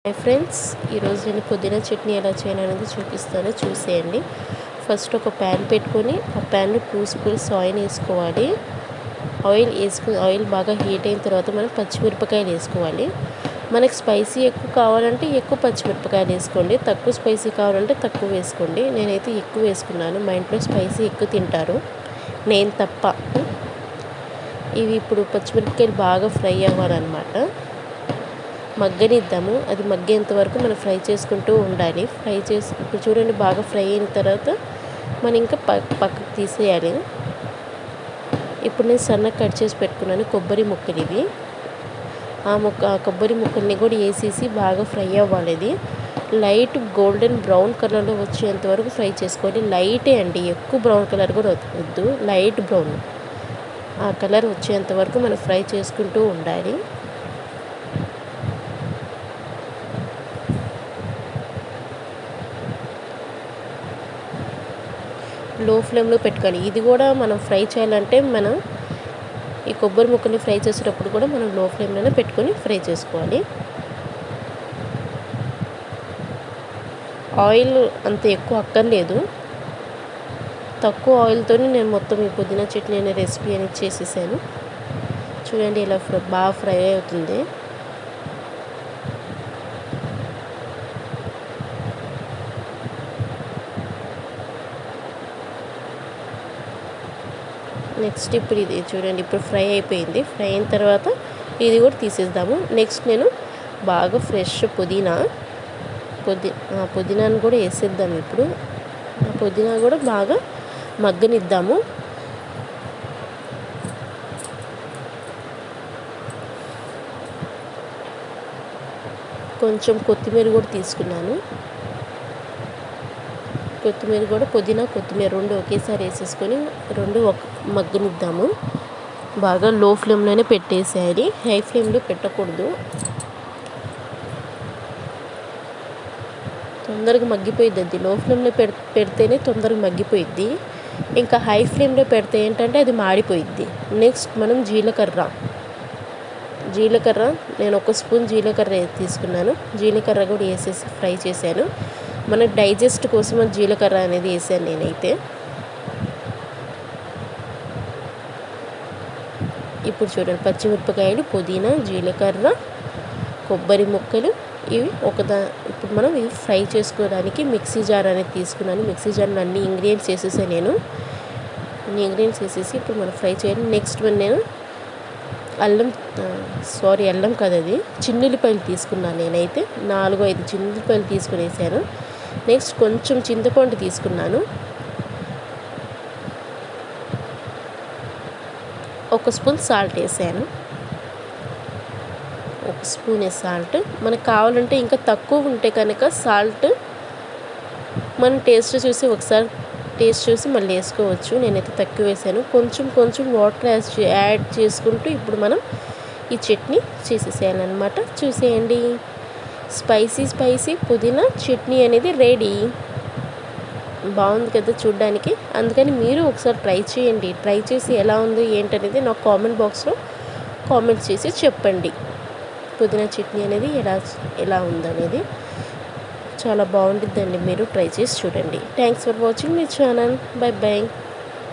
Hi friends, ఈరోజు నేను పుదీనా చట్నీ ఎలా చేయాలనేది చూపిస్తాను, చూసేయండి. ఫస్ట్ ఒక ప్యాన్ పెట్టుకొని ఆ ప్యాన్లో 2 స్పూన్స్ ఆయిల్ వేసుకోవాలి. ఆయిల్ బాగా హీట్ అయిన తర్వాత మనం పచ్చిమిరపకాయలు వేసుకోవాలి. మనకి స్పైసీ ఎక్కువ కావాలంటే ఎక్కువ పచ్చిమిరపకాయలు వేసుకోండి, తక్కువ స్పైసీ కావాలంటే తక్కువ వేసుకోండి. నేనైతే ఎక్కువ వేసుకున్నాను, మా ఇంట్లో స్పైసీ ఎక్కువ తింటారు, నేను తప్ప. ఇవి ఇప్పుడు పచ్చిమిరపకాయలు బాగా ఫ్రై అవ్వాలన్నమాట, మగ్గనిద్దాము. అది మగ్గేంత వరకు మనం ఫ్రై చేసుకుంటూ ఉండాలి. ఇప్పుడు చూడండి, బాగా ఫ్రై అయిన తర్వాత మనం ఇంకా పక్కకు తీసేయాలి. ఇప్పుడు నేను సన్నగా కట్ చేసి పెట్టుకున్నాను కొబ్బరి ముక్కలు. ఇవి కొబ్బరి ముక్కల్ని కూడా వేసేసి బాగా ఫ్రై అవ్వాలి. ఇది లైట్ గోల్డెన్ బ్రౌన్ కలర్లో వచ్చేంత వరకు ఫ్రై చేసుకోవాలి. లైటే అండి, ఎక్కువ బ్రౌన్ కలర్ కూడా వద్దు, లైట్ బ్రౌన్ ఆ కలర్ వచ్చేంత వరకు మనం ఫ్రై చేసుకుంటూ ఉండాలి. లో ఫ్లేమ్లో పెట్టుకోవాలి. ఇది కూడా మనం ఫ్రై చేయాలంటే మనం ఈ కొబ్బరి ముక్కని ఫ్రై చేసేటప్పుడు కూడా మనం లో ఫ్లేమ్లోనే పెట్టుకొని ఫ్రై చేసుకోవాలి. ఆయిల్ అంత ఎక్కువ అక్కర్లేదు, తక్కువ ఆయిల్తోనే నేను మొత్తం ఈ పుదీనా చట్నీ అనే రెసిపీ అనేది చేసేసాను. చూడండి, ఇలా బాగా ఫ్రై అవుతుంది. నెక్స్ట్ ఇప్పుడు ఇది చూడండి, ఇప్పుడు ఫ్రై అయిపోయింది. ఫ్రై అయిన తర్వాత ఇది కూడా తీసేద్దాము. నెక్స్ట్ నేను బాగా ఫ్రెష్ పుదీనాను కూడా వేసేద్దాము. ఇప్పుడు ఆ పుదీనా కూడా బాగా మగ్గనిద్దాము. కొంచెం కొత్తిమీర కూడా తీసుకున్నాను. కొత్తిమీర కూడా కొత్తిమీర రెండు ఒకేసారి వేసేసుకొని మగ్గనిద్దాము. బాగా లో ఫ్లేమ్లోనే పెట్టేసేయాలి, హై ఫ్లేమ్లో పెట్టకూడదు. తొందరగా మగ్గిపోయిద్ది. అది లో ఫ్లేమ్లో పెడితేనే తొందరగా మగ్గిపోయిద్ది. ఇంకా హై ఫ్లేమ్లో పెడితే ఏంటంటే అది మాడిపోయిద్ది. నెక్స్ట్ మనం జీలకర్ర నేను 1 స్పూన్ జీలకర్ర తీసుకున్నాను. జీలకర్ర కూడా వేసేసి ఫ్రై చేశాను. మన డైజెస్ట్ కోసం జీలకర్ర అనేది వేసాను నేనైతే. ఇప్పుడు చూడండి, పచ్చిమిరపకాయలు, పుదీనా, జీలకర్ర, కొబ్బరి ముక్కలు ఇవి ఇప్పుడు మనం ఇవి ఫ్రై చేసుకోవడానికి మిక్సీ జార్ అనేది తీసుకున్నాను. మిక్సీ జార్లో అన్ని ఇంగ్రీడియంట్స్ వేసేసాను నేను. ఇంగ్రీడియంట్స్ వేసేసి ఇప్పుడు మనం ఫ్రై చేయాలి. నెక్స్ట్ నేను అల్లం కాదు, అది చిన్నుల్లిపాయలు తీసుకున్నాను. నేనైతే 4-5 చిన్నుల్లిపాయలు తీసుకుని వేసాను. నెక్స్ట్ కొంచెం చింతపండు తీసుకున్నాను. 1 స్పూన్ సాల్ట్ వేసాను. 1 స్పూన్ సాల్ట్. మనకు కావాలంటే ఇంకా తక్కువ ఉంటే కనుక సాల్ట్ మనం టేస్ట్ చూసి మళ్ళీ వేసుకోవచ్చు. నేనైతే తక్కువ వేసాను. కొంచెం వాటర్ యాడ్ చేసుకుంటూ ఇప్పుడు మనం ఈ చట్నీ చేసేసేయాలన్నమాట. చూసేయండి, స్పైసీ పుదీనా చట్నీ అనేది రెడీ. బాగుంది కదా చూడ్డానికి. అందుకని మీరు ఒకసారి ట్రై చేయండి. ట్రై చేసి ఎలా ఉంది ఏంటనేది నాకు కామెంట్ బాక్స్లో కామెంట్ చేసి చెప్పండి. పుదీనా చట్నీ అనేది ఎలా ఉందనేది చాలా బాగుంటుందండి. మీరు ట్రై చేసి చూడండి. Thanks for watching my channel. By.